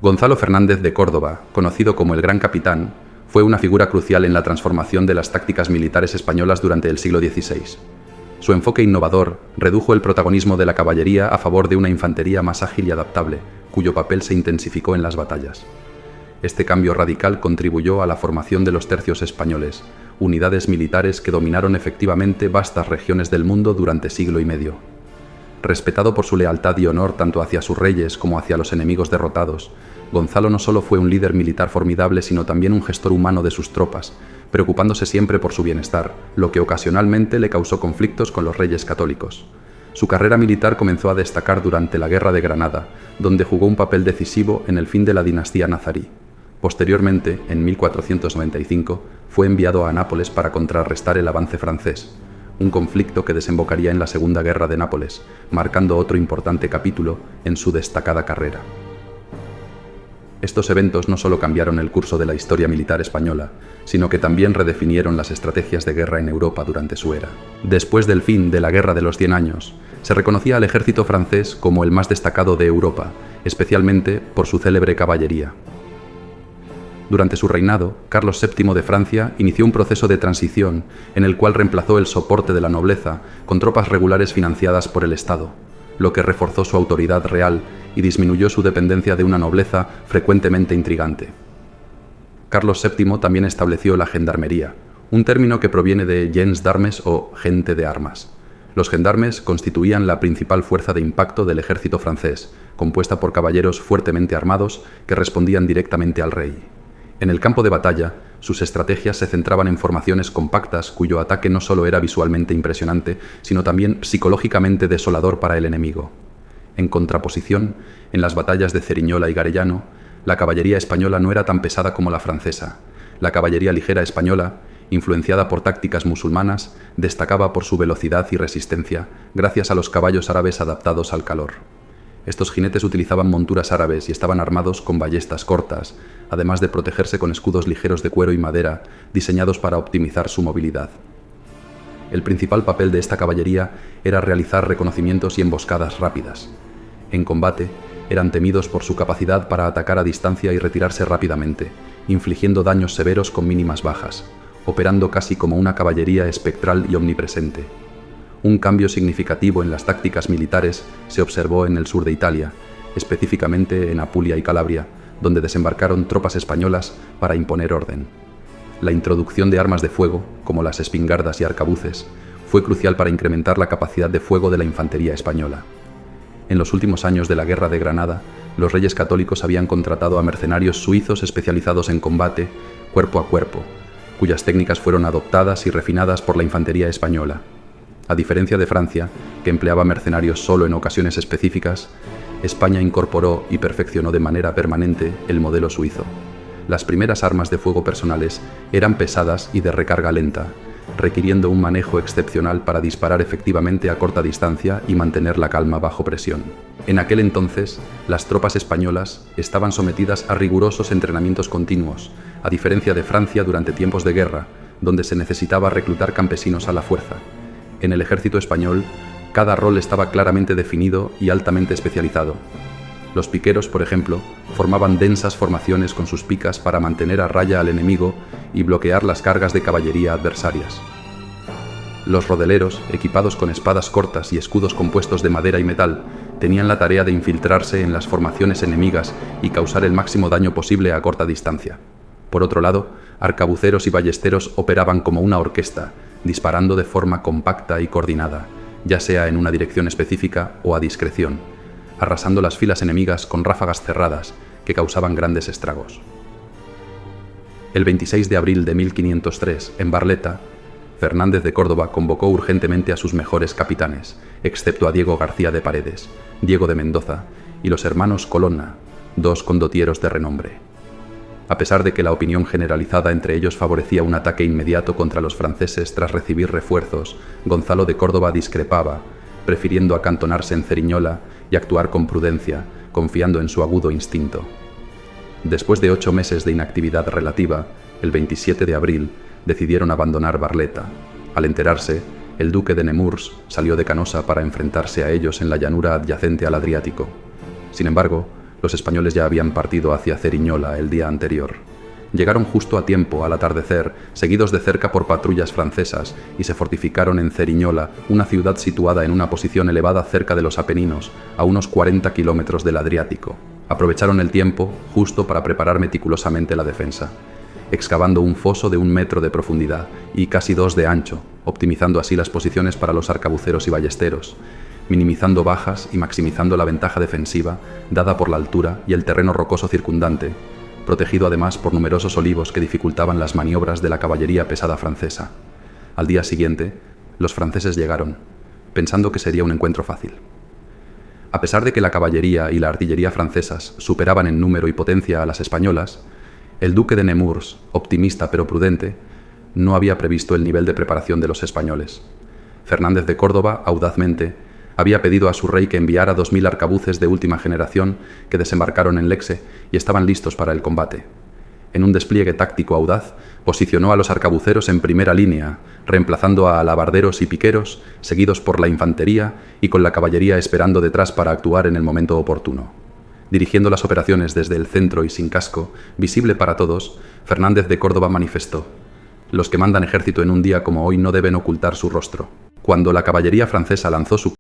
Gonzalo Fernández de Córdoba, conocido como el Gran Capitán, fue una figura crucial en la transformación de las tácticas militares españolas durante el siglo XVI. Su enfoque innovador redujo el protagonismo de la caballería a favor de una infantería más ágil y adaptable, cuyo papel se intensificó en las batallas. Este cambio radical contribuyó a la formación de los tercios españoles, unidades militares que dominaron efectivamente vastas regiones del mundo durante siglo y medio. Respetado por su lealtad y honor tanto hacia sus reyes como hacia los enemigos derrotados, Gonzalo no solo fue un líder militar formidable, sino también un gestor humano de sus tropas, preocupándose siempre por su bienestar, lo que ocasionalmente le causó conflictos con los reyes católicos. Su carrera militar comenzó a destacar durante la Guerra de Granada, donde jugó un papel decisivo en el fin de la dinastía nazarí. Posteriormente, en 1495, fue enviado a Nápoles para contrarrestar el avance francés, un conflicto que desembocaría en la Segunda Guerra de Nápoles, marcando otro importante capítulo en su destacada carrera. Estos eventos no solo cambiaron el curso de la historia militar española, sino que también redefinieron las estrategias de guerra en Europa durante su era. Después del fin de la Guerra de los 100 años, se reconocía al ejército francés como el más destacado de Europa, especialmente por su célebre caballería. Durante su reinado, Carlos VII de Francia inició un proceso de transición en el cual reemplazó el soporte de la nobleza con tropas regulares financiadas por el Estado, lo que reforzó su autoridad real y disminuyó su dependencia de una nobleza frecuentemente intrigante. Carlos VII también estableció la gendarmería, un término que proviene de gens d'armes o gente de armas. Los gendarmes constituían la principal fuerza de impacto del ejército francés, compuesta por caballeros fuertemente armados que respondían directamente al rey. En el campo de batalla, sus estrategias se centraban en formaciones compactas cuyo ataque no solo era visualmente impresionante, sino también psicológicamente desolador para el enemigo. En contraposición, en las batallas de Ceriñola y Garellano, la caballería española no era tan pesada como la francesa. La caballería ligera española, influenciada por tácticas musulmanas, destacaba por su velocidad y resistencia, gracias a los caballos árabes adaptados al calor. Estos jinetes utilizaban monturas árabes y estaban armados con ballestas cortas, además de protegerse con escudos ligeros de cuero y madera, diseñados para optimizar su movilidad. El principal papel de esta caballería era realizar reconocimientos y emboscadas rápidas. En combate, eran temidos por su capacidad para atacar a distancia y retirarse rápidamente, infligiendo daños severos con mínimas bajas, operando casi como una caballería espectral y omnipresente. Un cambio significativo en las tácticas militares se observó en el sur de Italia, específicamente en Apulia y Calabria, donde desembarcaron tropas españolas para imponer orden. La introducción de armas de fuego, como las espingardas y arcabuces, fue crucial para incrementar la capacidad de fuego de la infantería española. En los últimos años de la Guerra de Granada, los reyes católicos habían contratado a mercenarios suizos especializados en combate cuerpo a cuerpo, cuyas técnicas fueron adoptadas y refinadas por la infantería española. A diferencia de Francia, que empleaba mercenarios solo en ocasiones específicas, España incorporó y perfeccionó de manera permanente el modelo suizo. Las primeras armas de fuego personales eran pesadas y de recarga lenta, requiriendo un manejo excepcional para disparar efectivamente a corta distancia y mantener la calma bajo presión. En aquel entonces, las tropas españolas estaban sometidas a rigurosos entrenamientos continuos, a diferencia de Francia durante tiempos de guerra, donde se necesitaba reclutar campesinos a la fuerza. En el ejército español, cada rol estaba claramente definido y altamente especializado. Los piqueros, por ejemplo, formaban densas formaciones con sus picas para mantener a raya al enemigo y bloquear las cargas de caballería adversarias. Los rodeleros, equipados con espadas cortas y escudos compuestos de madera y metal, tenían la tarea de infiltrarse en las formaciones enemigas y causar el máximo daño posible a corta distancia. Por otro lado, arcabuceros y ballesteros operaban como una orquesta, disparando de forma compacta y coordinada, ya sea en una dirección específica o a discreción, arrasando las filas enemigas con ráfagas cerradas que causaban grandes estragos. El 26 de abril de 1503, en Barletta, Fernández de Córdoba convocó urgentemente a sus mejores capitanes, excepto a Diego García de Paredes, Diego de Mendoza y los hermanos Colonna, dos condotieros de renombre. A pesar de que la opinión generalizada entre ellos favorecía un ataque inmediato contra los franceses tras recibir refuerzos, Gonzalo de Córdoba discrepaba, prefiriendo acantonarse en Ceriñola y actuar con prudencia, confiando en su agudo instinto. Después de 8 meses de inactividad relativa, el 27 de abril, decidieron abandonar Barletta. Al enterarse, el duque de Nemours salió de Canosa para enfrentarse a ellos en la llanura adyacente al Adriático. Sin embargo, Los españoles ya habían partido hacia Ceriñola el día anterior. Llegaron justo a tiempo al atardecer, seguidos de cerca por patrullas francesas, y se fortificaron en Ceriñola, una ciudad situada en una posición elevada cerca de los Apeninos, a unos 40 kilómetros del Adriático. Aprovecharon el tiempo justo para preparar meticulosamente la defensa, excavando un foso de 1 metro de profundidad y casi 2 de ancho, optimizando así las posiciones para los arcabuceros y ballesteros, minimizando bajas y maximizando la ventaja defensiva dada por la altura y el terreno rocoso circundante, protegido además por numerosos olivos que dificultaban las maniobras de la caballería pesada francesa. Al día siguiente, los franceses llegaron, pensando que sería un encuentro fácil. A pesar de que la caballería y la artillería francesas superaban en número y potencia a las españolas, el duque de Nemours, optimista pero prudente, no había previsto el nivel de preparación de los españoles. Fernández de Córdoba, audazmente, había pedido a su rey que enviara 2000 arcabuces de última generación que desembarcaron en Lecce y estaban listos para el combate. En un despliegue táctico audaz, posicionó a los arcabuceros en primera línea, reemplazando a alabarderos y piqueros, seguidos por la infantería y con la caballería esperando detrás para actuar en el momento oportuno. Dirigiendo las operaciones desde el centro y sin casco, visible para todos, Fernández de Córdoba manifestó: «Los que mandan ejército en un día como hoy no deben ocultar su rostro». Cuando la caballería francesa lanzó su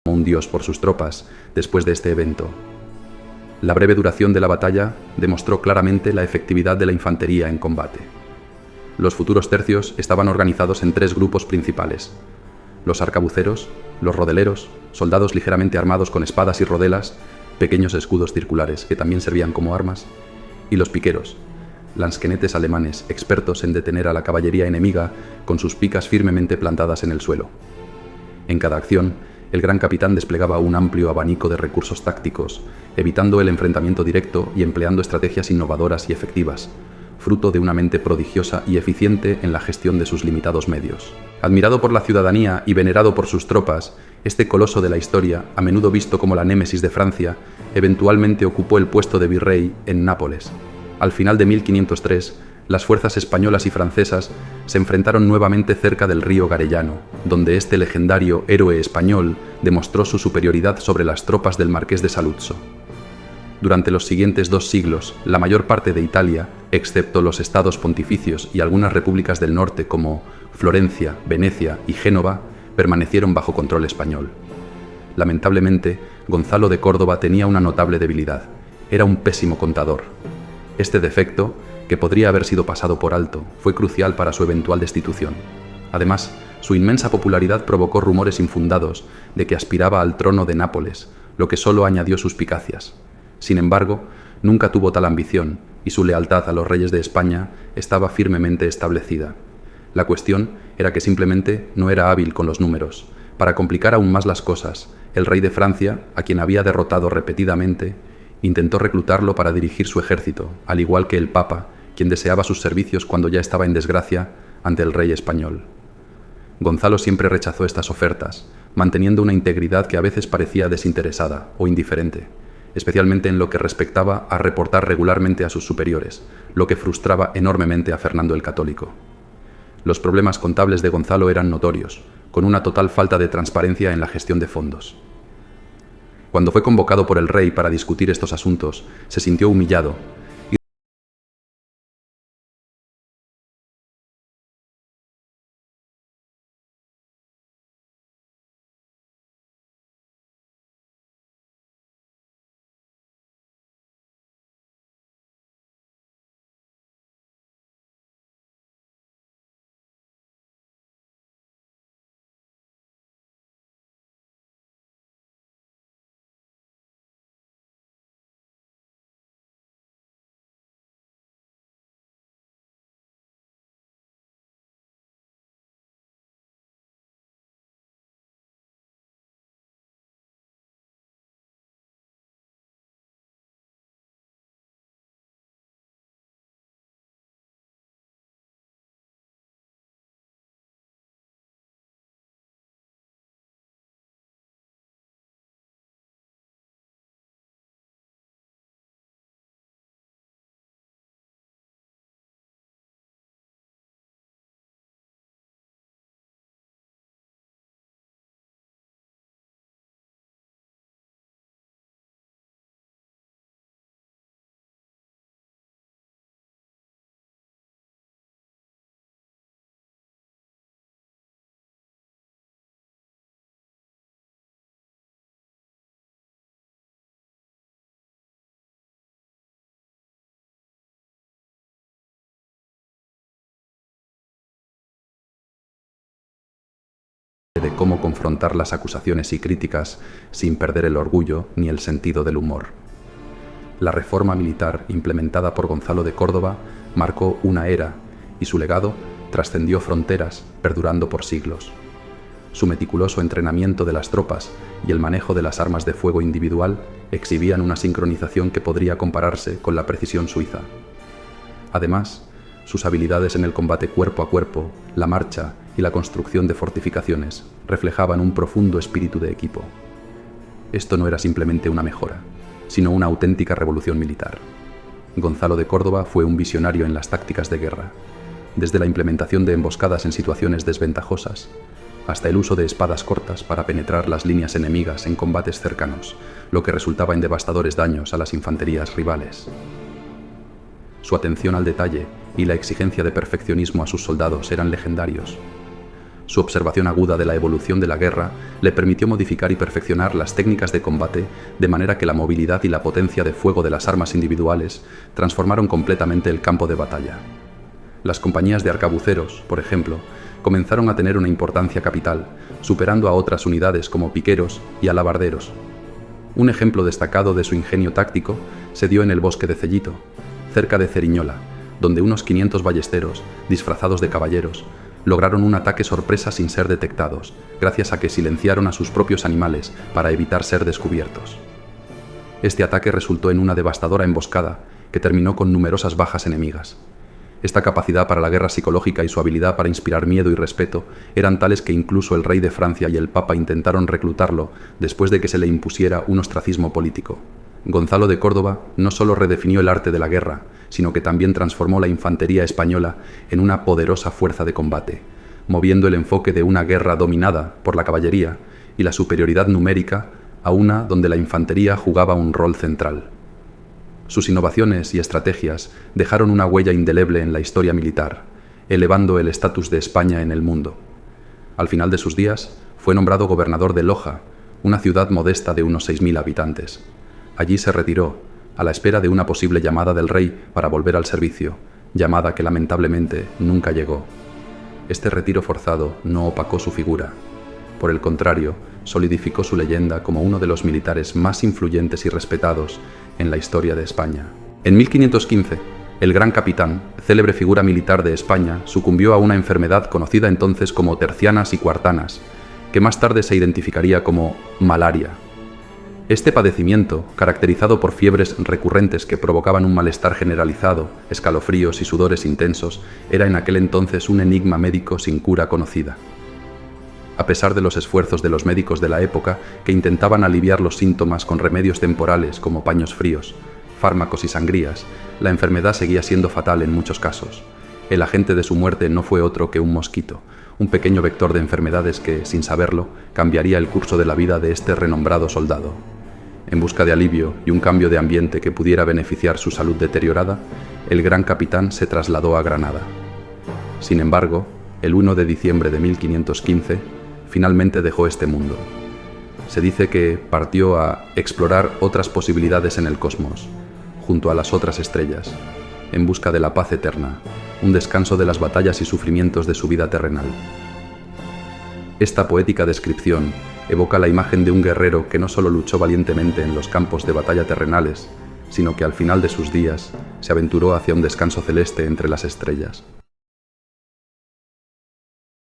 un dios por sus tropas después de este evento. La breve duración de la batalla demostró claramente la efectividad de la infantería en combate. Los futuros tercios estaban organizados en 3 grupos principales: los arcabuceros, los rodeleros, soldados ligeramente armados con espadas y rodelas, pequeños escudos circulares que también servían como armas, y los piqueros, lansquenetes alemanes expertos en detener a la caballería enemiga con sus picas firmemente plantadas en el suelo. En cada acción, el gran capitán desplegaba un amplio abanico de recursos tácticos, evitando el enfrentamiento directo y empleando estrategias innovadoras y efectivas, fruto de una mente prodigiosa y eficiente en la gestión de sus limitados medios. Admirado por la ciudadanía y venerado por sus tropas, este coloso de la historia, a menudo visto como la némesis de Francia, eventualmente ocupó el puesto de virrey en Nápoles. Al final de 1503, las fuerzas españolas y francesas se enfrentaron nuevamente cerca del río Garellano, donde este legendario héroe español demostró su superioridad sobre las tropas del marqués de Saluzzo. Durante los siguientes 2 siglos, la mayor parte de Italia, excepto los estados pontificios y algunas repúblicas del norte como Florencia, Venecia y Génova, permanecieron bajo control español. Lamentablemente, Gonzalo de Córdoba tenía una notable debilidad: era un pésimo contador. Este defecto, que podría haber sido pasado por alto, fue crucial para su eventual destitución. Además, su inmensa popularidad provocó rumores infundados de que aspiraba al trono de Nápoles, lo que solo añadió suspicacias. Sin embargo, nunca tuvo tal ambición y su lealtad a los reyes de España estaba firmemente establecida. La cuestión era que simplemente no era hábil con los números. Para complicar aún más las cosas, el rey de Francia, a quien había derrotado repetidamente, Intentó reclutarlo para dirigir su ejército, al igual que el Papa, quien deseaba sus servicios cuando ya estaba en desgracia ante el rey español. Gonzalo siempre rechazó estas ofertas, manteniendo una integridad que a veces parecía desinteresada o indiferente, especialmente en lo que respectaba a reportar regularmente a sus superiores, lo que frustraba enormemente a Fernando el Católico. Los problemas contables de Gonzalo eran notorios, con una total falta de transparencia en la gestión de fondos. Cuando fue convocado por el rey para discutir estos asuntos, se sintió humillado de cómo confrontar las acusaciones y críticas sin perder el orgullo ni el sentido del humor. La reforma militar implementada por Gonzalo de Córdoba marcó una era y su legado trascendió fronteras, perdurando por siglos. Su meticuloso entrenamiento de las tropas y el manejo de las armas de fuego individual exhibían una sincronización que podría compararse con la precisión suiza. Además, sus habilidades en el combate cuerpo a cuerpo, la marcha y la construcción de fortificaciones reflejaban un profundo espíritu de equipo. Esto no era simplemente una mejora, sino una auténtica revolución militar. Gonzalo de Córdoba fue un visionario en las tácticas de guerra, desde la implementación de emboscadas en situaciones desventajosas, hasta el uso de espadas cortas para penetrar las líneas enemigas en combates cercanos, lo que resultaba en devastadores daños a las infanterías rivales. Su atención al detalle y la exigencia de perfeccionismo a sus soldados eran legendarios. Su observación aguda de la evolución de la guerra le permitió modificar y perfeccionar las técnicas de combate de manera que la movilidad y la potencia de fuego de las armas individuales transformaron completamente el campo de batalla. Las compañías de arcabuceros, por ejemplo, comenzaron a tener una importancia capital, superando a otras unidades como piqueros y alabarderos. Un ejemplo destacado de su ingenio táctico se dio en el bosque de Cellito, cerca de Ceriñola, donde unos 500 ballesteros, disfrazados de caballeros, lograron un ataque sorpresa sin ser detectados, gracias a que silenciaron a sus propios animales para evitar ser descubiertos. Este ataque resultó en una devastadora emboscada que terminó con numerosas bajas enemigas. Esta capacidad para la guerra psicológica y su habilidad para inspirar miedo y respeto eran tales que incluso el rey de Francia y el Papa intentaron reclutarlo después de que se le impusiera un ostracismo político. Gonzalo de Córdoba no solo redefinió el arte de la guerra, sino que también transformó la infantería española en una poderosa fuerza de combate, moviendo el enfoque de una guerra dominada por la caballería y la superioridad numérica a una donde la infantería jugaba un rol central. Sus innovaciones y estrategias dejaron una huella indeleble en la historia militar, elevando el estatus de España en el mundo. Al final de sus días, fue nombrado gobernador de Loja, una ciudad modesta de unos 6.000 habitantes. Allí se retiró, a la espera de una posible llamada del rey para volver al servicio, llamada que lamentablemente nunca llegó. Este retiro forzado no opacó su figura. Por el contrario, solidificó su leyenda como uno de los militares más influyentes y respetados en la historia de España. En 1515, el Gran Capitán, célebre figura militar de España, sucumbió a una enfermedad conocida entonces como tercianas y cuartanas, que más tarde se identificaría como malaria. Este padecimiento, caracterizado por fiebres recurrentes que provocaban un malestar generalizado, escalofríos y sudores intensos, era en aquel entonces un enigma médico sin cura conocida. A pesar de los esfuerzos de los médicos de la época, que intentaban aliviar los síntomas con remedios temporales como paños fríos, fármacos y sangrías, la enfermedad seguía siendo fatal en muchos casos. El agente de su muerte no fue otro que un mosquito, un pequeño vector de enfermedades que, sin saberlo, cambiaría el curso de la vida de este renombrado soldado. En busca de alivio y un cambio de ambiente que pudiera beneficiar su salud deteriorada, el gran capitán se trasladó a Granada. Sin embargo, el 1 de diciembre de 1515, finalmente dejó este mundo. Se dice que partió a explorar otras posibilidades en el cosmos, junto a las otras estrellas, en busca de la paz eterna, un descanso de las batallas y sufrimientos de su vida terrenal. Esta poética descripción evoca la imagen de un guerrero que no solo luchó valientemente en los campos de batalla terrenales, sino que al final de sus días se aventuró hacia un descanso celeste entre las estrellas.